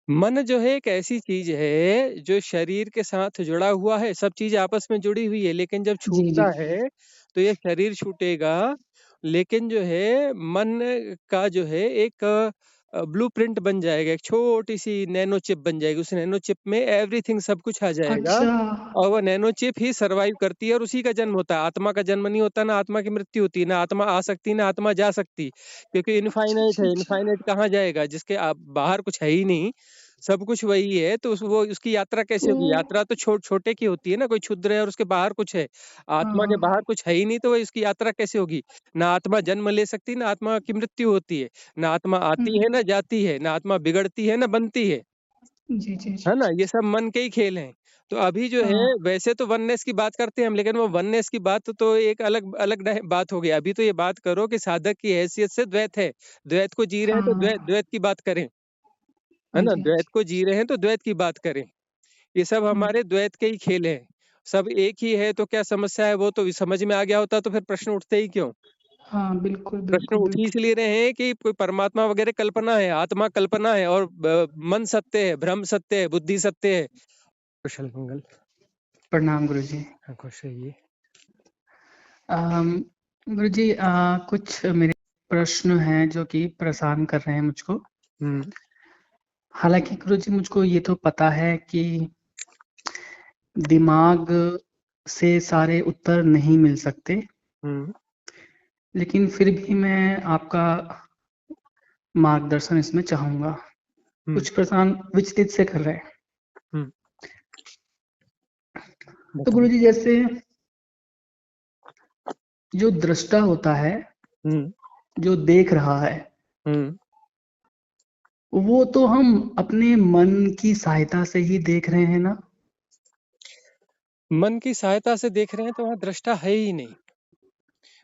मन जो है एक ऐसी चीज है जो शरीर के साथ जुड़ा हुआ है, सब चीज आपस में जुड़ी हुई है, लेकिन जब जी जी छूटता है तो ये शरीर छूटेगा। लेकिन जो है मन का जो है एक ब्लूप्रिंट बन जाएगा, एक छोटी सी नैनो चिप बन जाएगी। उस नैनो चिप में एवरीथिंग, सब कुछ आ जाएगा। अच्छा। और वो नैनो चिप ही सरवाइव करती है और उसी का जन्म होता है। आत्मा का जन्म नहीं होता, ना आत्मा की मृत्यु होती, ना आत्मा आ सकती, ना आत्मा जा सकती, क्योंकि अच्छा इनफाइनाइट अच्छा है। अच्छा। इनफाइनाइट कहाँ जाएगा जिसके बाहर कुछ है ही नहीं, सब कुछ वही है। तो वो उसकी यात्रा कैसे तो होगी? यात्रा तो छोटे की होती है ना, कोई क्षुद्र है और उसके बाहर कुछ है। हाँ आत्मा के बाहर हाँ। कुछ है ही नहीं, तो वो इसकी यात्रा कैसे होगी? ना आत्मा जन्म ले सकती, ना आत्मा की मृत्यु होती है, ना आत्मा आती है ना हम्म। जाती है, ना आत्मा बिगड़ती है ना बनती जी जी जी है ना? जी। ये सब मन के ही खेल हैं। तो अभी जो है, हाँ वैसे तो वननेस की बात करते हैं हम, लेकिन वो वननेस की बात तो एक अलग अलग बात हो गई। अभी तो ये बात करो कि साधक की हैसियत से द्वैत है, द्वैत को जी रहे हैं तो द्वैत हाँ। द्वैत की बात करें, है हाँ ना? जी हाँ द्वैत जी। को जी रहे हैं तो द्वैत की बात करें। ये सब हम्म। हमारे द्वैत के ही खेल हैं। सब एक ही है तो क्या समस्या है? वो तो समझ में आ गया होता तो फिर प्रश्न उठते ही क्यों? हाँ बिल्कुल प्रश्न बिल्कुल उठ ही बिल्कुल। इसलिए रहे हैं कि कोई परमात्मा वगैरह कल्पना है, आत्मा कल्पना है, और मन सत्य है, भ्रम सत्य है, बुद्धि सत्य है। कुशल मंगल। प्रणाम गुरु जी। हाँ, खुश रहिए। गुरु जी, कुछ मेरे प्रश्न हैं जो कि परेशान कर रहे हैं मुझको। हम्म। हालांकि गुरु जी, मुझको ये तो पता है कि दिमाग से सारे उत्तर नहीं मिल सकते, हम्म। लेकिन फिर भी मैं आपका मार्गदर्शन इसमें चाहूंगा। हम्म। कुछ परेशान विचलित से कर रहे हैं। हम्म। तो बताओ। गुरु जी, जैसे जो दृष्टा होता है, हम्म। जो देख रहा है, हम्म। वो तो हम अपने मन की सहायता से ही देख रहे हैं ना? मन की सहायता से देख रहे हैं तो वहां दृष्टा है ही नहीं।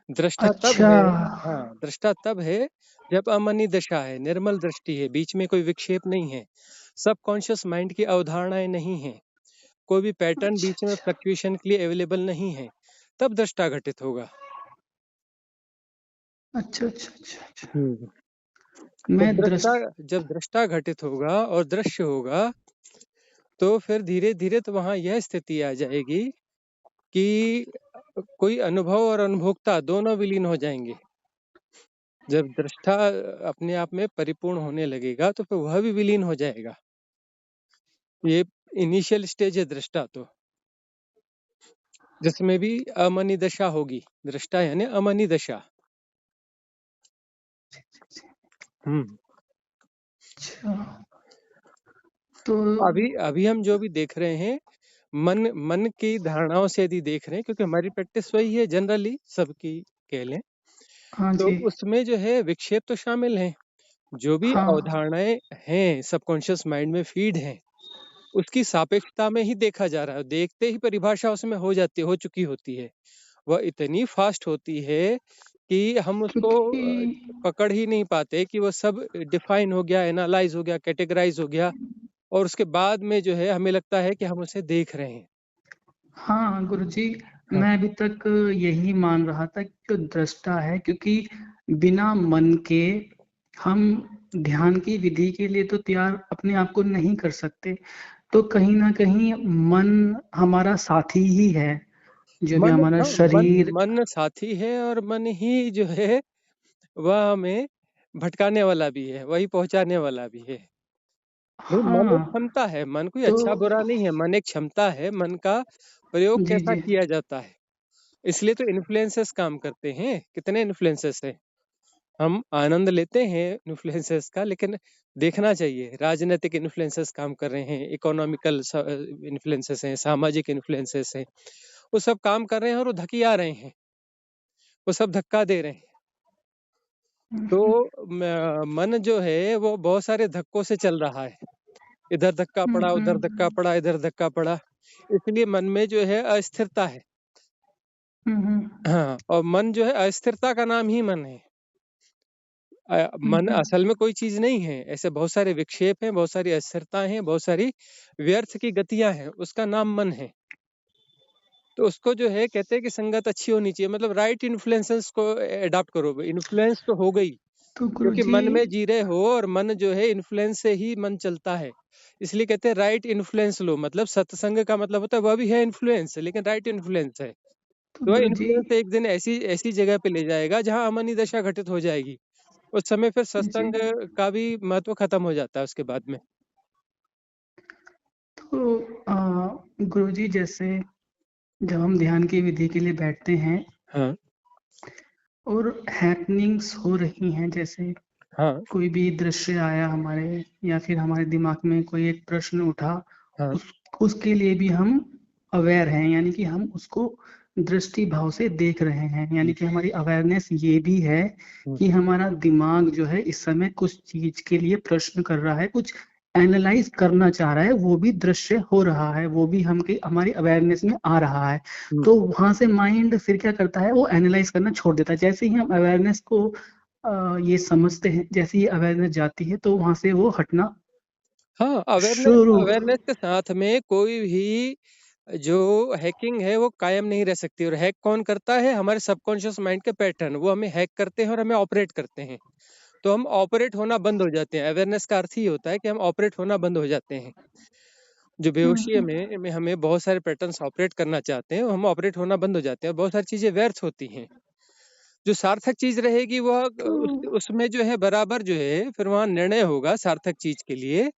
दृष्टा तब अच्छा। है, हाँ, दृष्टा तब है जब अमनी दशा है, निर्मल दृष्टि है, बीच में कोई विक्षेप नहीं है, सबकॉन्शियस माइंड की अवधारणाएं नहीं है, कोई भी पैटर्न अच्छा बीच में अच्छा फ्लक्चुएशन के लिए अवेलेबल नहीं है, तब दृष्टा घटित होगा। अच्छा अच्छा अच्छा अच्छा। हम्म। तो मैं दृष्टा, दृष्ट जब दृष्टा घटित होगा और दृश्य होगा, तो फिर धीरे धीरे तो वहां यह स्थिति आ जाएगी कि कोई अनुभव और अनुभोक्ता दोनों विलीन हो जाएंगे। जब दृष्टा अपने आप में परिपूर्ण होने लगेगा तो फिर वह भी विलीन हो जाएगा। ये इनिशियल स्टेज है दृष्टा तो, जिसमें भी अमनी दशा होगी। दृष्टा यानी अमनी दशा। हम्म। अच्छा। तो अभी अभी हम जो भी देख रहे हैं, मन मन की धारणाओं से यदि देख रहे हैं, क्योंकि हमारी प्रैक्टिस वही है जनरली सबकी कह लें, हाँ तो जी। उसमें जो है विक्षेप तो शामिल हैं। जो भी हाँ। अवधारणाएं हैं सबकॉन्शियस माइंड में फीड हैं, उसकी सापेक्षता में ही देखा जा रहा है। देखते ही परिभाषा उसमें हो चुकी होती है। वह इतनी फास्ट होती है कि हम उसको क्योंकि पकड़ ही नहीं पाते कि वह सब डिफाइन हो गया, एनालाइज हो गया, कैटेगराइज हो गया, और उसके बाद में जो है हमें लगता है कि हम उसे देख रहे हैं। हाँ गुरुजी, हाँ। मैं अभी तक यही मान रहा था कि जो दृष्टा है, क्योंकि बिना मन के हम ध्यान की विधि के लिए तो तैयार अपने आप को नहीं कर सकते। तो कहीं ना कहीं मन हमारा साथी ही है, जो भी मन, हमारा हाँ, मन शरीर। मन साथी है, और मन ही जो है वह हमें भटकाने वाला भी है, वही पहुंचाने वाला भी है। नहीं, मन एक हाँ। क्षमता है, मन कोई तो अच्छा बुरा नहीं है, मन एक क्षमता है। मन का प्रयोग जी कैसा जी। किया जाता है, इसलिए तो इन्फ्लुएंसेस काम करते हैं। कितने इन्फ्लुएंसेस हैं, हम आनंद लेते हैं इन्फ्लुएंसेस का, लेकिन देखना चाहिए राजनीतिक इन्फ्लुएंसेस काम कर रहे हैं, इकोनॉमिकल इन्फ्लुएंसेस हैं, सामाजिक इन्फ्लुएंसेस हैं, वो सब काम कर रहे हैं और वो धकिया रहे हैं, वो सब धक्का दे रहे हैं। तो मन जो है वो बहुत सारे धक्कों से चल रहा है, इधर धक्का हम्म, पड़ा, उधर धक्का हम्म, पड़ा, इधर धक्का पड़ा, इसलिए मन में जो है अस्थिरता है। हम्म, हाँ, और मन जो है अस्थिरता का नाम ही मन है। मन हम्म। असल में कोई चीज नहीं है, ऐसे बहुत सारे विक्षेप हैं, बहुत सारी अस्थिरताएं हैं, बहुत सारी व्यर्थ की गतियां हैं, उसका नाम मन है। तो उसको जो है कहते हैं कि संगत अच्छी होनी चाहिए, मतलब राइट इन्फ्लुएंसेस को अडॉप्ट करो। इन्फ्लुएंस तो हो गई, तो क्योंकि गुरुजी, मन में जी रहे हो, और मन जो है इन्फ्लुएंस से ही मन चलता है। इसलिए कहते हैं राइट इन्फ्लुएंस लो, मतलब सत्संग का मतलब होता है वह भी है इन्फ्लुएंस, लेकिन राइट इन्फ्लुएंस है। तो तो वह गुरुजी, इन्फ्लुएंस एक दिन ऐसी ऐसी जगह पे ले जाएगा जहां अमनी दशा घटित हो जाएगी। उस समय फिर जी, सत्संग का भी महत्व खत्म हो जाता है उसके बाद में। तो गुरुजी, जैसे जब हम ध्यान की विधि के लिए बैठते हैं हाँ, और हैपनिंग्स हो रही हैं, जैसे हाँ, कोई भी दृश्य आया हमारे, या फिर हमारे दिमाग में कोई एक प्रश्न उठा, हाँ, उस उसके लिए भी हम अवेयर हैं, यानी कि हम उसको दृष्टि भाव से देख रहे हैं, यानी हम्म, कि हमारी अवेयरनेस ये भी है हम्म, कि हमारा दिमाग जो है इस समय कुछ चीज के लिए प्रश्न कर रहा है, कुछ एनालाइज करना चाह रहा है, वो भी दृश्य हो रहा है, वो भी हमारी अवेयरनेस में आ रहा है। हम्म। तो वहां से माइंड फिर क्या करता है, वो एनालाइज करना छोड़ देता है। जैसे ही हम अवेयरनेस को ये समझते हैं, जैसे ही अवेयरनेस जाती है तो वहां से वो हटना हाँ, अवेयरनेस शुरू। अवेयरनेस के साथ में कोई भी जो हैकिंग है वो कायम नहीं रह सकती। और हैक कौन करता है? हमारे सबकॉन्शियस माइंड के पैटर्न, वो हमें हैक करते हैं और हमें ऑपरेट करते हैं। तो हम ऑपरेट होना बंद हो जाते हैं। अवेयरनेस का अर्थ ही होता है कि हम ऑपरेट होना बंद हो जाते हैं। जो बेहोशी हम्म, में हमें बहुत सारे पैटर्न्स ऑपरेट करना चाहते हैं, हम ऑपरेट होना बंद हो जाते हैं, बहुत सारी चीजें व्यर्थ होती हैं। जो सार्थक चीज रहेगी वह तो उसमें जो है बराबर जो है फिर वहां निर्णय होगा सार्थक चीज के लिए,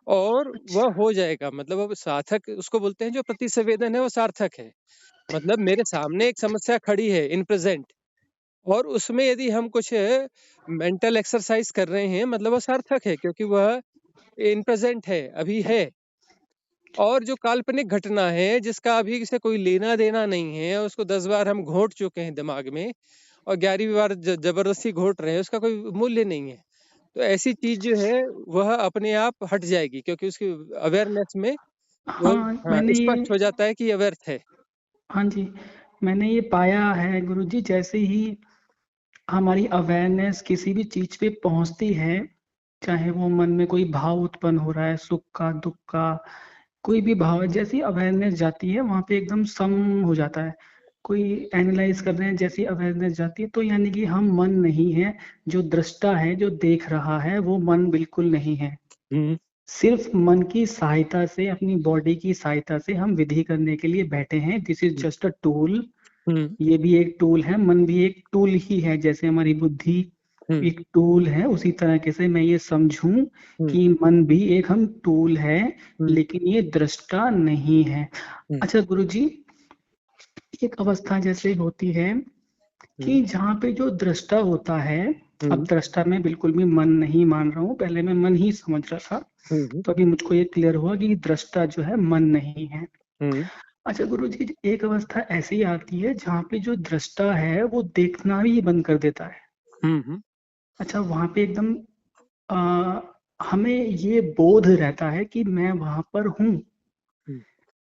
और अच्छा, वह हो जाएगा। मतलब अब सार्थक उसको बोलते हैं, जो प्रतिसंवेदन है वो सार्थक है। मतलब मेरे सामने एक समस्या खड़ी है इन प्रेजेंट, और उसमें यदि हम कुछ मेंटल एक्सरसाइज कर रहे हैं, मतलब वो सार्थक है, क्योंकि वह इन प्रेजेंट है, अभी है। और जो काल्पनिक घटना है जिसका अभी से कोई लेना देना नहीं है, उसको 10 बार हम घोट चुके हैं दिमाग में, और 11वीं बार जबरदस्ती घोट रहे हैं, उसका कोई मूल्य नहीं है। तो ऐसी चीज जो है वह अपने आप हट जाएगी, क्योंकि उसकी अवेयरनेस में वो, हाँ हाँ, मैंने ये स्पष्ट हो जाता है कि ये व्यर्थ है। हाँ जी, मैंने ये पाया है गुरुजी, जैसे ही हमारी अवेयरनेस किसी भी चीज पे पहुंचती है, चाहे वो मन में कोई भाव उत्पन्न हो रहा है, सुख का, दुख का, कोई भी भाव है, जैसी अवेयरनेस जाती है वहां पे एकदम सम हो जाता है। कोई एनालाइज कर रहे हैं, जैसी अवेयरनेस जाती है तो यानी कि हम मन नहीं है, जो दृष्टा है, जो देख रहा है, वो मन बिल्कुल नहीं है। हम्म, सिर्फ मन की सहायता से, अपनी बॉडी की सहायता से हम विधि करने के लिए बैठे हैं। This is hmm, just a tool. Hmm, ये भी एक टूल है, मन भी एक टूल ही है, जैसे हमारी बुद्धि हम्म, एक टूल है, उसी तरीके से मैं ये समझूं हम्म, कि मन भी एक हम टूल है, हम्म, लेकिन ये दृष्टा नहीं है। हम्म, अच्छा गुरुजी, एक अवस्था जैसे होती है हम्म, कि जहाँ पे जो दृष्टा होता है, अब हम्म, दृष्टा में बिल्कुल भी मन नहीं मान रहा हूँ, पहले मैं मन ही समझ रहा था, हम्म, तो अभी मुझको ये क्लियर हुआ कि दृष्टा जो है मन नहीं है। हम्म, अच्छा गुरुजी, एक अवस्था ऐसी आती है जहाँ पे जो दृष्टा है वो देखना ही बंद कर देता है। हम्म, अच्छा, वहां पे एकदम हमें ये बोध रहता है कि मैं वहां पर हूँ, हम्म,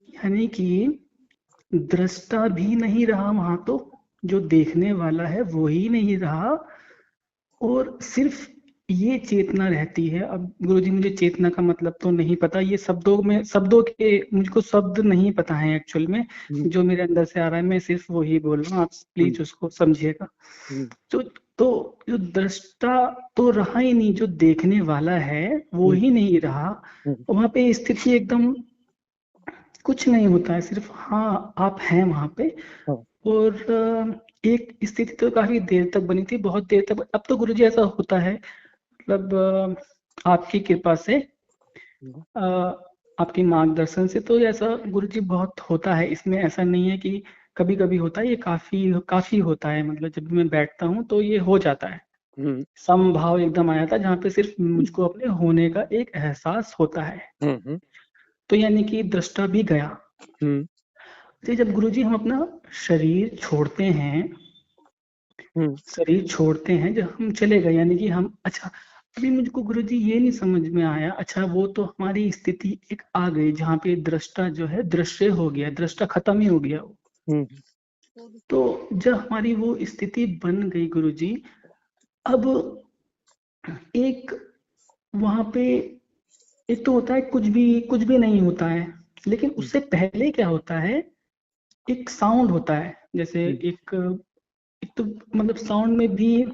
यानी कि दृष्टा भी नहीं रहा वहां, तो जो देखने वाला है वो ही नहीं रहा, और सिर्फ ये चेतना रहती है। अब गुरुजी, मुझे चेतना का मतलब तो नहीं पता, ये शब्दों में, शब्दों के मुझको शब्द नहीं पता है एक्चुअल में, हम्म, जो मेरे अंदर से आ रहा है मैं सिर्फ वो ही बोल रहा हूँ, आप हम्म, प्लीज उसको समझिएगा। हम्म, तो तो जो दृष्टा तो रहा ही नहीं, जो देखने वाला है वो हम्म, ही नहीं रहा। हम्म, वहां पे स्थिति एकदम कुछ नहीं होता है, सिर्फ हाँ आप हैं वहां पे। हाँ, और एक स्थिति तो काफी देर तक बनी थी, बहुत देर तक। अब तो गुरुजी ऐसा होता है, मतलब आपकी कृपा से, हम्म, अ, आपके मार्गदर्शन से तो ऐसा गुरुजी बहुत होता है, इसमें ऐसा नहीं है कि कभी कभी होता है, ये काफी काफी होता है, मतलब जब भी मैं बैठता हूँ तो ये हो जाता है। हम्म, समभाव एकदम आया था जहाँ पे सिर्फ मुझको अपने होने का एक एहसास होता है। हम्म, तो यानी कि दृष्टा भी गया। हम्म, तो जब गुरुजी हम अपना शरीर छोड़ते हैं, हम्म, शरीर छोड़ते हैं, जब हम चले गए, यानी कि हम, अच्छा अभी मुझको गुरुजी ये नहीं समझ में आया, अच्छा वो तो हमारी स्थिति एक आ गई जहाँ पे दृष्टा जो है दृश्य हो गया, दृष्टा खत्म ही हो गया वो। हम्म, तो जब हमारी वो स्थिति बन गई गुरुजी, अब एक वहां पे, एक तो होता है कुछ भी नहीं होता है, लेकिन हम्म, उससे पहले क्या होता है, एक साउंड होता है, जैसे हम्म, एक, एक तो मतलब साउंड में भी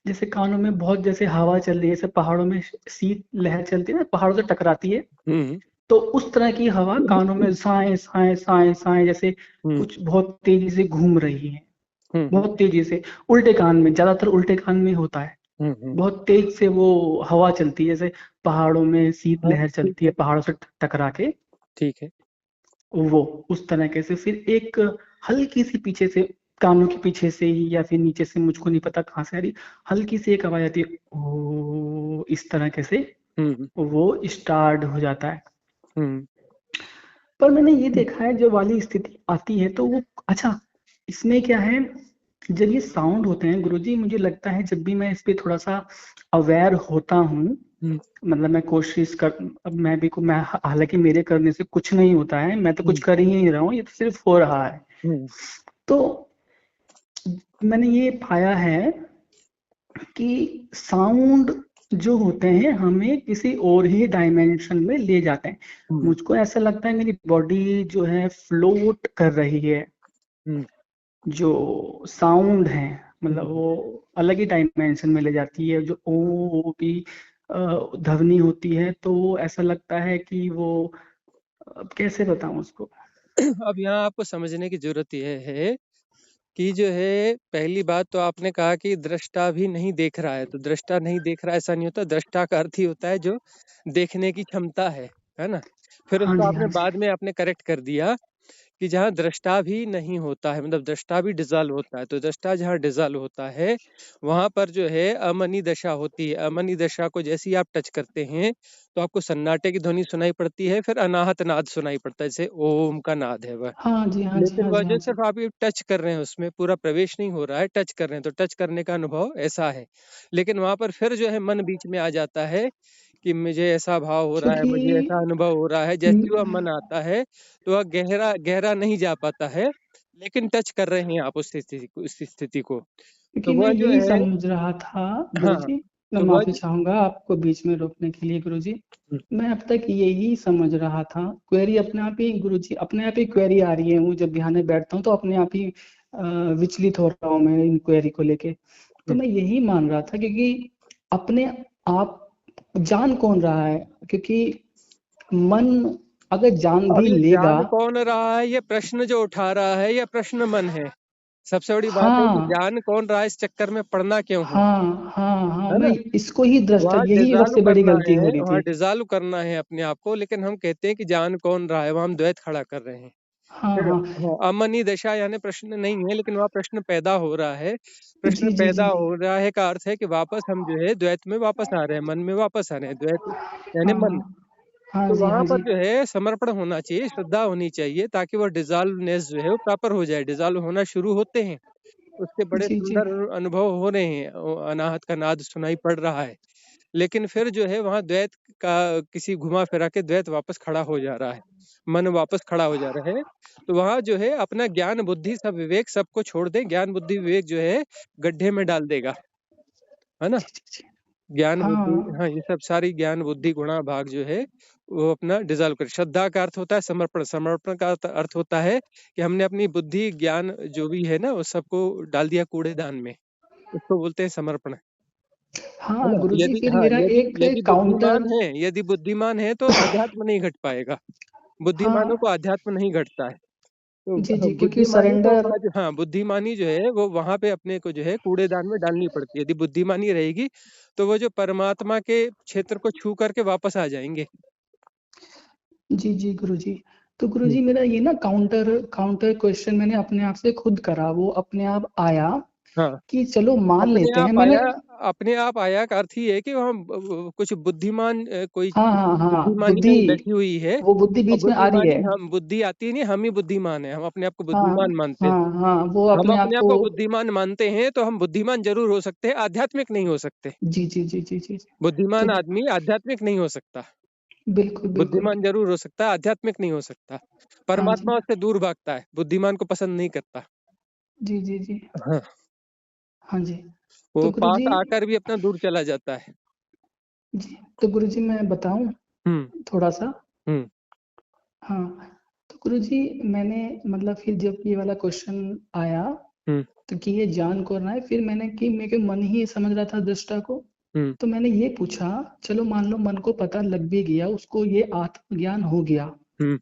जैसे कानों में बहुत जैसे हवा चल रही है, जैसे पहाड़ों में शीत लहर चलती है ना, पहाड़ों से टकराती है, हम्म तो उस तरह की हवा कानों में साए साए साए साए जैसे हम्म कुछ बहुत तेजी से घूम रही है, हम्म बहुत तेजी से, उल्टे कान में, ज्यादातर उल्टे कान में होता है। हम्म। बहुत तेज से वो हवा चलती है, जैसे पहाड़ों में शीत हाँ लहर ठीक चलती है है, पहाड़ों से टकरा के, ठीक है। वो उस तरीके से फिर एक हल्की सी पीछे से, कानों के पीछे से ही या फिर नीचे से, मुझको नहीं पता कहाँ से आ रही, हल्की सी एक आवाज आती है, ओ, इस तरह से हम्म वो स्टार्ट हो जाता है। हम्म पर मैंने ये देखा है जब वाली स्थिति आती है तो वो, अच्छा, इसमें क्या है, जब ये साउंड होते हैं गुरुजी, मुझे लगता है जब भी मैं इस पे थोड़ा सा अवेयर होता हूँ, हम्म मतलब मैं कोशिश कर, अब मैं भी को मैं, हालांकि मेरे करने से कुछ नहीं होता है, मैं तो कुछ हम्म कर ही नहीं रहा हूँ, ये तो सिर्फ हो रहा है। हम्म तो मैंने ये पाया है कि साउंड जो होते हैं हमें किसी और ही डायमेंशन में ले जाते हैं। हम्म मुझको ऐसा लगता है मेरी बॉडी जो है फ्लोट कर रही है, हम्म जो साउंड है, मतलब हम्म। वो अलग ही डायमेंशन में ले जाती है, जो ओ की ध्वनि होती है, तो वो ऐसा लगता है कि वो, अब कैसे बताऊं उसको। अब यहाँ आपको समझने की जरूरत यह है कि जो है, पहली बात तो आपने कहा कि दृष्टा भी नहीं देख रहा है, तो दृष्टा नहीं देख रहा है ऐसा नहीं होता, दृष्टा का अर्थ ही होता है जो देखने की क्षमता है ना। फिर हाँ उसको जी, आपने हाँ जी। बाद में आपने करेक्ट कर दिया कि जहाँ दृष्टा भी नहीं होता है, मतलब दृष्टा भी डिजॉल्व होता है, तो दृष्टा जहाँ डिजॉल्व होता है वहां पर जो है अमनी दशा होती है। अमनी दशा को जैसे ही आप टच करते हैं तो आपको सन्नाटे की ध्वनि सुनाई पड़ती है, फिर अनाहत नाद सुनाई पड़ता है, जैसे ओम का नाद है वह। हाँ जी, हाँ जी, लेकिन हाँ वह जी, हाँ जो जी। सिर्फ आप ये टच कर रहे हैं, उसमें पूरा प्रवेश नहीं हो रहा है, टच कर रहे हैं, तो टच करने का अनुभव ऐसा है। लेकिन वहां पर फिर जो है मन बीच में आ जाता है कि मुझे ऐसा भाव हो रहा है, क्योंकि मुझे ऐसा अनुभव हो रहा है, जैसे ही वह मन आता है तो वह गहरा गहरा नहीं जा पाता है, लेकिन टच कर रहे हैं आप उस स्थिति को। क्योंकि तो मैं वह जो यही है, समझ रहा था हाँ, गुरुजी, मैं तो वह माफी चाहूंगा आपको बीच में रोकने के लिए गुरुजी। हम्म, मैं अब तक यही समझ रहा था, क्वेरी अपने आप ही गुरुजी, अपने आप ही क्वेरी आ रही है, वो जब ध्यान में बैठता हूँ तो अपने आप ही विचलित हो रहा हूँ मैं इन क्वेरी को लेके। तो हम्म। मैं यही मान रहा था, क्योंकि अपने आप जान कौन रहा है, क्योंकि मन अगर जान अब भी ये लेगा, जान कौन रहा है, ये प्रश्न जो उठा रहा है, ये प्रश्न मन है। सबसे बड़ी बात है कि हाँ जान कौन रहा है, इस चक्कर में पड़ना क्यों है हाँ हाँ हाँ, है मैं ना। इसको ही दृष्टा, वहाँ यही डिसॉल्व सबसे बड़ी करना गलती है, हो रही वहाँ थी। डिसॉल्व करना है अपने आप को, लेकिन हम कहते हैं कि जान कौन रहा है, वहाँ हम द्वैत खड़ा कर रहे हैं। हाँ फिर हाँ। हाँ, अमनी दशा यानी प्रश्न नहीं है, लेकिन वहाँ प्रश्न पैदा हो रहा है। प्रश्न जी जी पैदा जी। हो रहा है का अर्थ है कि वापस हम जो है द्वैत में वापस आ रहे हैं, मन में वापस आ रहे हैं, द्वैत यानी हाँ मन। हाँ। हाँ तो जी, वहां हाँ पर जी। जो है समर्पण होना चाहिए, श्रद्धा होनी चाहिए, ताकि वो डिजॉल्वनेस जो है वो प्रॉपर हो जाए। डिजॉल्व होना शुरू होते हैं, उसके बड़े जी जी। सुंदर अनुभव हो रहे हैं, अनाहत का नाद सुनाई पड़ रहा है, लेकिन फिर जो है वहां द्वैत का किसी घुमा फिरा के द्वैत वापस खड़ा हो जा रहा है, मन वापस खड़ा हो जा रहा है। तो वहां जो है अपना ज्ञान बुद्धि सब विवेक सबको छोड़ दें, ज्ञान बुद्धि विवेक जो है गड्ढे में डाल देगा, है ना। जी जी जी। ज्ञान बुद्धि, हाँ हाँ, ये सब सारी ज्ञान बुद्धि गुणा भाग जो है वो अपना डिजॉल्व कर। श्रद्धा का अर्थ होता है समर्पण, समर्पण का अर्थ होता है कि हमने अपनी बुद्धि ज्ञान जो भी है ना वो सबको डाल दिया कूड़ेदान में, उसको बोलते हैं समर्पण, है हाँ ना। गुरुजी, यदि फिर हाँ, मेरा यदि एक यदि बुद्धिमान काउंटर। है, यदि बुद्धिमान है तो अध्यात्म नहीं घट पाएगा। बुद्धिमानों को हाँ अध्यात्म नहीं घटता है। तो जी जी, क्योंकि बुद्धिमानी को सरेंडर। हाँ, बुद्धिमानी जो है वो वहां पे अपने को जो है कूड़ेदान में डालनी पड़ती है। यदि बुद्धिमानी रहेगी तो वो जो परमात्मा के क्षेत्र को छू करके वापस आ जाएंगे। जी जी गुरुजी, तो हम्म। गुरुजी मेरा ये ना काउंटर काउंटर क्वेश्चन मैंने अपने आप से खुद करा, वो अपने आप आया हाँ, कि चलो मान अपने लेते हैं आप मैंने। आया। अपने आप आया का अर्थ ही है कि वहाँ कुछ बुद्धिमान कोई हाँ हाँ हाँ, बुद्धिमानी बुद्धि, कहीं बैठी हुई है। वो बुद्धि और बीच में आ रही बुद्धिमानी, है। हम बुद्धि आती नहीं, हम ही बुद्धिमान है, हम अपने आप को हाँ बुद्धिमान मानते हैं। हाँ हाँ, वो हम अपने आप अपने आप को। को बुद्धिमान मानते हैं तो हम बुद्धिमान जरूर हो सकते हैं, आध्यात्मिक नहीं हो सकते। जी जी जी जी जी जी। तो बुद्धिमान आदमी आध्यात्मिक नहीं हो सकता। बिल्कुल बिल्कुल। बुद्धिमान जरूर हो सकता है, आध्यात्मिक नहीं हो सकता। हाँ जी। परमात्मा उससे दूर भागता है, बुद्धिमान को पसंद नहीं करता। जी जी जी। हाँ, हाँ जी। तो वो पास गुरुजी, आकर भी अपना दूर चला जाता है। जी, तो गुरुजी मैं बताऊं हम्म थोड़ा सा। हम्म हाँ, तो गुरुजी मैंने, मतलब फिर जब ये वाला क्वेश्चन आया, हम्म तो कि ये जान कौन रहा है, फिर मैंने कि मेरे को मन ही समझ रहा था दृष्टा को। हम्म। तो मैंने ये पूछा, चलो मान लो मन को पता लग भी गया, उसको ये आत्मज्ञान हो गया, हम्म।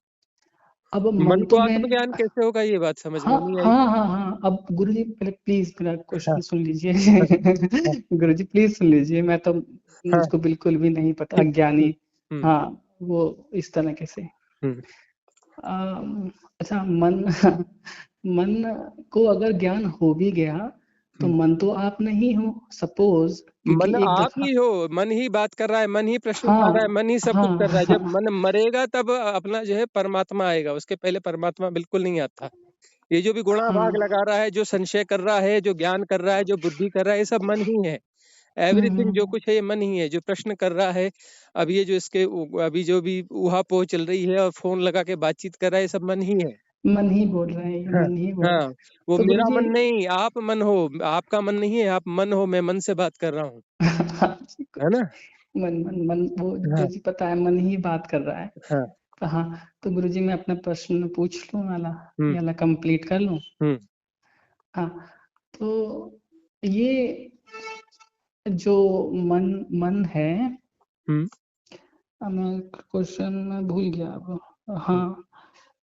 अब मन मन को तो मैं, आत्मज्ञान कैसे होगा, ये बात समझ हाँ में नहीं आई। हाँ हाँ हाँ, अब गुरुजी पहले प्लीज मेरा हाँ क्वेश्चन सुन लीजिए। हाँ गुरुजी प्लीज सुन लीजिए, मैं तो, हाँ। मुझको बिल्कुल भी नहीं पता, ठीक ठीक। अज्ञानी। हम्म। हाँ, वो इस तरह से। हम्म। अच्छा, मन मन को अगर ज्ञान हो भी गया, तो हम्म। मन तो आप नहीं हो, सपोज, मन क्योंकि एक आप दफा, ही हो, मन ही बात कर रहा है, मन ही प्रश्न उठा रहा है, हाँ मन ही सब कुछ हाँ कर रहा है। जब हाँ, मन मरेगा तब अपना जो है परमात्मा आएगा, उसके पहले परमात्मा बिल्कुल नहीं आता। ये जो भी गुणा भाग हाँ, लगा रहा है, जो संशय कर रहा है, जो ज्ञान कर रहा है, जो बुद्धि कर रहा है, ये सब मन ही है। एवरीथिंग जो हम्म, कुछ है ये मन ही है, जो प्रश्न कर रहा है। अब ये जो इसके अभी जो भी उहापोह चल रही है और फोन लगा के बातचीत कर रहा है, ये सब मन ही है। मन ही बोल रहे हैं, ये हाँ। मन ही बोल रहे हाँ। हैं। वो तो मेरा गुरुजी, मन नहीं, आप मन हो। आपका मन नहीं है, आप मन हो, मैं मन से बात कर रहा हूँ। है ना। मन मन मन वो हाँ। जो जी पता है, मन ही बात कर रहा है। हाँ। तो हाँ, तो गुरुजी मैं अपना प्रश्न पूछ लूं वाला, हम्म। ये वाला कंप्लीट कर लूं। हम्म। हाँ, तो ये जो मन मन है, हम्म। मैं क्वेश्चन में भूल गया अब। हम्म। हाँ,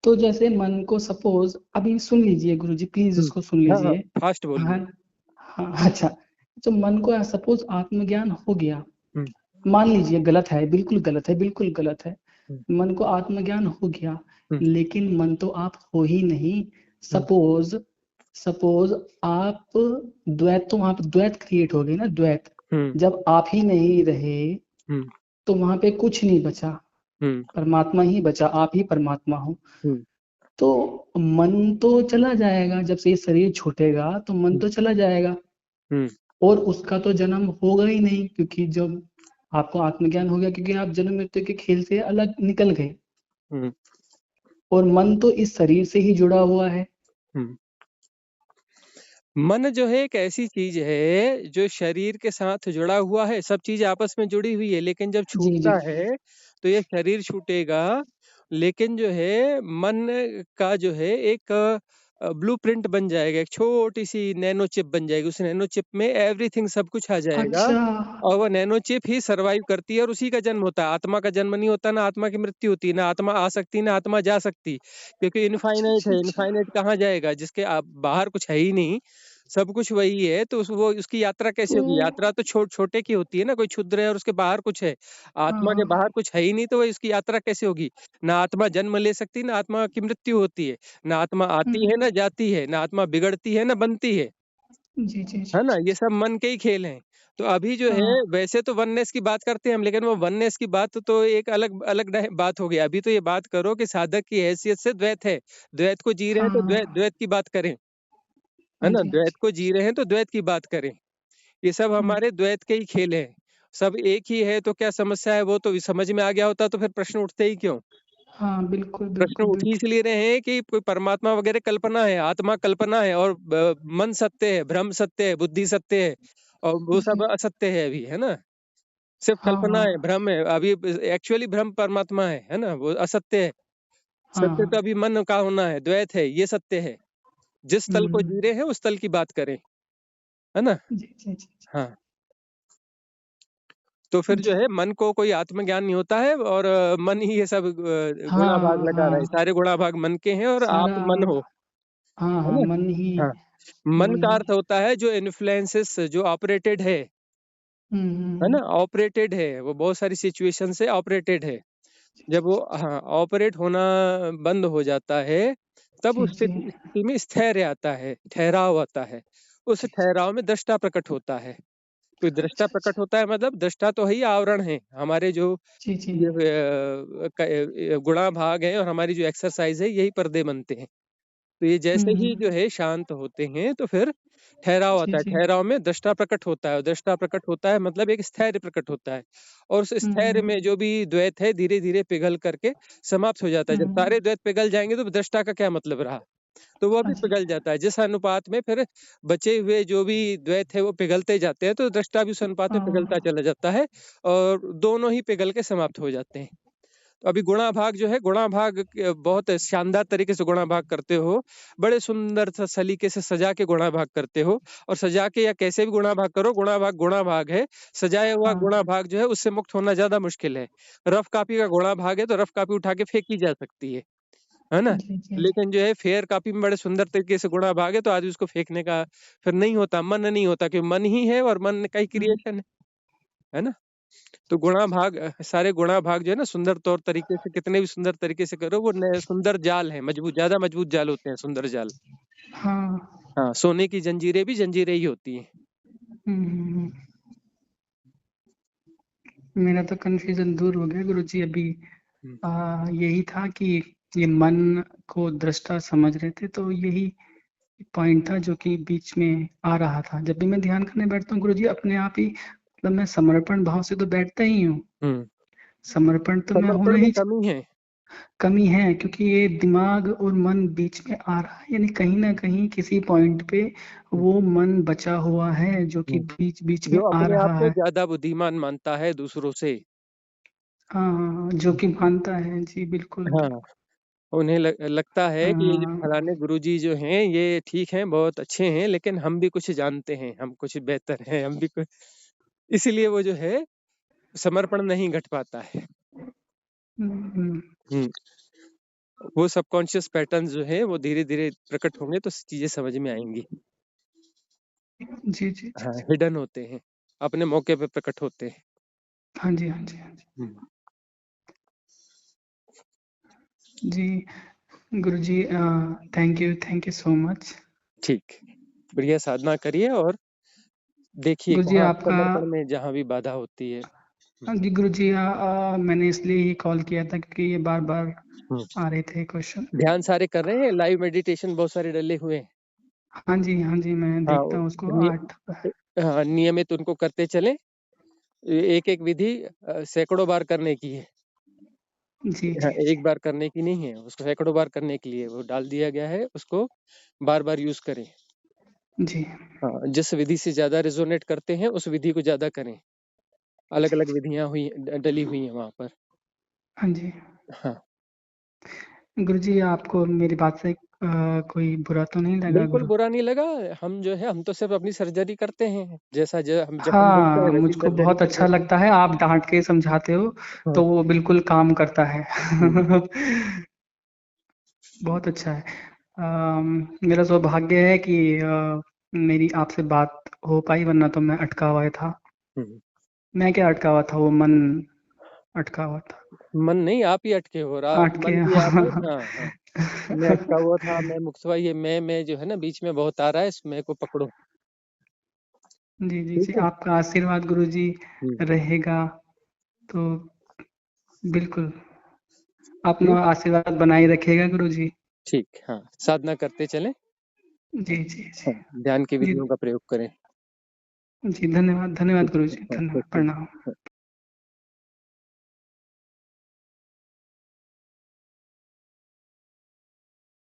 तो जैसे मन को सपोज, अभी सुन लीजिए गुरुजी, प्लीज हम्म। इसको सुन हाँ हाँ, लीजिए। फास्ट बोलिए। हाँ हाँ, अच्छा, तो मन को सपोज आत्मज्ञान हो गया, हम्म। मान लीजिए, गलत है, बिल्कुल गलत है, बिल्कुल गलत है, हम्म। मन को आत्मज्ञान हो गया, हम्म। लेकिन मन तो आप हो ही नहीं। हम्म। सपोज, सपोज आप द्वैत, तो वहां पे द्वैत क्रिएट हो गई ना, द्वैत। हम्म। जब आप ही नहीं रहे, हम्म। तो वहां पे कुछ नहीं बचा, हम्म। परमात्मा ही बचा, आप ही परमात्मा हो। हम्म। तो मन तो चला जाएगा, जब से ये शरीर छूटेगा तो मन हम्म। तो चला जाएगा, हम्म। और उसका तो जन्म होगा ही नहीं, क्योंकि जब आपको आत्मज्ञान हो गया, क्योंकि आप जन्म मृत्यु के खेल से अलग निकल गए, हम्म। और मन तो इस शरीर से ही जुड़ा हुआ है। हम्म। मन जो है एक ऐसी चीज है जो शरीर के साथ जुड़ा हुआ है, सब चीज आपस में जुड़ी हुई है, लेकिन जब जी जी, छूटता है तो ये शरीर छूटेगा। लेकिन जो है मन का जो है एक ब्लूप्रिंट बन जाएगा, एक छोटी सी नैनो चिप बन जाएगी, उस नैनो चिप में एवरीथिंग सब कुछ आ जाएगा। अच्छा, और वह नैनो चिप ही सरवाइव करती है और उसी का जन्म होता है। आत्मा का जन्म नहीं होता, ना आत्मा की मृत्यु होती, ना आत्मा आ सकती, ना आत्मा जा सकती, क्योंकि अच्छा इनफाइनाइट अच्छा है। अच्छा, इनफाइनाइट कहाँ जाएगा, जिसके बाहर कुछ है ही नहीं, सब कुछ वही है। तो वो उसकी यात्रा कैसे तो होगी, यात्रा तो छोटे की होती है ना, कोई क्षुद्र है और उसके बाहर कुछ है। हाँ आत्मा के हाँ, बाहर कुछ है ही नहीं, तो वो इसकी यात्रा कैसे होगी। ना आत्मा जन्म ले सकती, ना आत्मा की मृत्यु होती है, ना आत्मा आती है हम्म, ना जाती है, ना आत्मा बिगड़ती है ना बनती जी जी जी है ना। जी ये जी, सब मन के ही खेल हैं। तो अभी जो है, हाँ वैसे तो वननेस की बात करते हैं हम, लेकिन वो वननेस की बात तो एक अलग अलग बात हो गई। अभी तो ये बात करो कि साधक की हैसियत से द्वैत है, द्वैत को जी रहे हैं तो द्वैत हाँ, द्वैत की बात करें। है हाँ ना, जी हाँ द्वैत जी, को जी रहे हैं तो द्वैत की बात करें। ये सब हम्म, हमारे द्वैत के ही खेल हैं। सब एक ही है तो क्या समस्या है, वो तो समझ में आ गया होता तो फिर प्रश्न उठते ही क्यों। हाँ बिल्कुल प्रश्न बिल्कुल उठ ही बिल्कुल, इसलिए रहे हैं कि कोई परमात्मा वगैरह कल्पना है, आत्मा कल्पना है, और मन सत्य है, भ्रम सत्य है, बुद्धि सत्य है, और वो जी, सब असत्य है अभी। है ना, सिर्फ हाँ कल्पना है, हाँ भ्रम है अभी। एक्चुअली भ्रम परमात्मा है ना, वो असत्य है। हाँ सत्य तो हाँ, अभी मन का होना है, द्वैत है, ये सत्य है। जिस तल को जी रहे हैं उस तल की बात करें। है ना। जी जी जी हाँ। तो फिर जो जी, है मन को कोई आत्मज्ञान नहीं होता है, और मन ही ये सब गुणा भाग हाँ लगा रहा है, हाँ, सारे गुणा भाग मन के हैं और सारा, आप मन हो। हाँ है हाँ, ना। मन ही, हाँ। मन मन का ही, अर्थ होता है जो इन्फ्लुएंसेस, जो ऑपरेटेड है ना, हम्म, ऑपरेटेड है, वो बहुत सारी सिचुएशन से ऑपरेटेड है। जी जब जी वो, हाँ, ऑपरेट होना बंद हो जाता है, तब जी उस जी, स्थिति में स्थैर्य आता है, ठहराव आता है। उस जी जी, ठहराव में दृष्टा प्रकट होता है। कोई दृष्टा अच्छा प्रकट अच्छा, होता है, मतलब दृष्टा तो है ही, आवरण है हमारे जो जी जी, ये गुणा भाग है, और हमारी जो एक्सरसाइज है, यही पर्दे बनते हैं। तो ये जैसे ही हम्म, जो है शांत होते हैं तो फिर ठहराव जी आता है, जी, ठहराव में दृष्टा प्रकट होता है, और दृष्टा प्रकट होता है मतलब एक स्थैर्य प्रकट होता है। और उस स्थैर्य हम्म में जो भी द्वैत है धीरे धीरे पिघल करके समाप्त हो जाता है। जब हम्म, सारे द्वैत पिघल जाएंगे तो दृष्टा का क्या मतलब रहा, तो वो हाँ भी जी, पिघल जाता है। जिस अनुपात में फिर बचे हुए जो भी द्वैत है वो पिघलते जाते हैं, तो दृष्टा भी उस अनुपात में पिघलता हाँ चला जाता है, और दोनों ही पिघल के समाप्त हो जाते हैं। तो अभी गुणा भाग जो है, गुणा भाग बहुत शानदार तरीके से गुणा भाग करते हो, बड़े सुंदर सा सलीके से सजा के गुणा भाग करते हो, और सजा के या कैसे भी गुणा भाग करो, गुणा भाग है। सजाया हुआ हाँ गुणा भाग जो है उससे मुक्त होना ज्यादा मुश्किल है। रफ कॉपी का गुणा भाग है तो रफ कॉपी उठा के फेंकी जा सकती है ना। जी जी जी। लेकिन जो है फेयर कॉपी में बड़े सुंदर तरीके से गुणा भाग है तो आदमी उसको फेंकने का फिर नहीं होता, मन नहीं होता, कि मन ही है और मन का ही क्रिएशन है ना। तो गुणा भाग सारे गुणा भाग जो है ना सुंदर तौर तरीके से, कितने भी सुंदर तरीके से करो, वो नए सुंदर जाल है, मजबूत, ज्यादा मजबूत जाल होते हैं, सुंदर जाल। हाँ। हाँ, सोने की जंजीरें भी जंजीरें ही होती हैं। हम्म। मेरा तो कंफ्यूजन दूर हो गया गुरुजी अभी। यही था कि ये मन को दृष्टा समझ रहे थे, तो यही पॉइंट था जो कि बीच में आ रहा था। जब भी मैं ध्यान करने बैठता हूँ गुरुजी, अपने आप ही मतलब मैं समर्पण भाव से तो बैठता ही हूँ। हम्म। समर्पण तो मैं समर्पण होना में ही कमी है। कमी है, क्योंकि ये दिमाग और मन बीच में आ रहा है, यानी कहीं ना कहीं किसी पॉइंट पे हम्म, वो मन बचा हुआ है जो कि हम्म। बीच बीच में जो आ अपने आप रहा को है। ज्यादा बुद्धिमान मानता है दूसरों से। हाँ हाँ हाँ, जो कि मानता है जी, बिल्कुल हाँ, उन्हें लगता है कि ये जो बिल्कुल। फलाने गुरुजी जो हैं ये ठीक हैं, बहुत अच्छे हैं, लेकिन हम भी कुछ जानते हैं, हम कुछ बेहतर हैं, हम भी कुछ, इसीलिए वो जो है समर्पण नहीं घट पाता है। हम्म। हम्म। वो सबकॉन्शियस पैटर्न जो है वो धीरे धीरे प्रकट होंगे तो चीजें समझ में आएंगी। जी जी जी हाँ, जी। हिडन होते हैं, अपने मौके पे प्रकट होते हैं। हाँ जी हाँ जी हाँ हम्म। जी। जी गुरुजी, थैंक यू सो मच। ठीक, बढ़िया साधना करिए और देखिए गुरुजी कहाँ आपका, समर्पण में जहाँ भी बाधा होती है। हाँ जी गुरुजी, मैंने इसलिए ही कॉल किया था क्योंकि ये बार बार हम्म। आ रहे थे क्वेश्चन। ध्यान सारे कर रहे हैं, लाइव मेडिटेशन बहुत सारे डले हुए हैं। हाँ जी मैं हाँ, देखता हूँ उसको नि, 8। हाँ, नियमित उनको करते चलें। एक एक विधि सैकड़ों बार करने की है। जी हाँ, जी जी एक बार करने की नहीं है, उसको सैकड़ों बार करने के लिए वो डाल दिया गया है, उसको बार बार यूज करें। जी हाँ, जिस विधि से ज्यादा रिजोनेट करते हैं उस विधि को ज्यादा करें। अलग जी अलग विधियां हुई, डली हुई हैं वहां पर। हाँ जी। हाँ, गुरुजी आपको मेरी बात से कोई बुरा तो नहीं लगा बिल्कुल गुरु? बुरा नहीं लगा। हम जो है हम तो सिर्फ अपनी सर्जरी करते हैं, जैसा जब हम मिलते हाँ, हैं वैसी मुझको सर्जरी बहुत कर अच्छा देते हैं। लगता है, आप डांट के समझाते हो हाँ। तो वो बिल्कुल काम करता है। हम्म। बहुत अच्छा है। मेरा सौभाग्य है कि मेरी आपसे बात हो पाई, वरना तो मैं अटका हुआ था। हम्म। मैं क्या अटका हुआ था, वो मन अटका हुआ था। मन नहीं, आप ही अटके हो रहा, अटके मन भी आप है। हाँ। हाँ, हाँ। मैं अटका हुआ था, मैं मुक्त हुआ, ये मैं जो है ना बीच में बहुत आ रहा है, इस मैं को पकड़ो। जी जी ठीक जी, है। आपका आशीर्वाद गुरुजी हम्म। रहेगा तो बिल्कुल अपना ठीक। आशीर्वाद बनाए रखिएगा गुरुजी। ठीक, हाँ, साधना करते चलें। जी जी हाँ, जी ध्यान की जी विधियों का प्रयोग करें। जी। धन्यवाद धन्यवाद ठीक है, गुरुजी, हाँ, धन्यवाद, ठीक है। प्रणाम।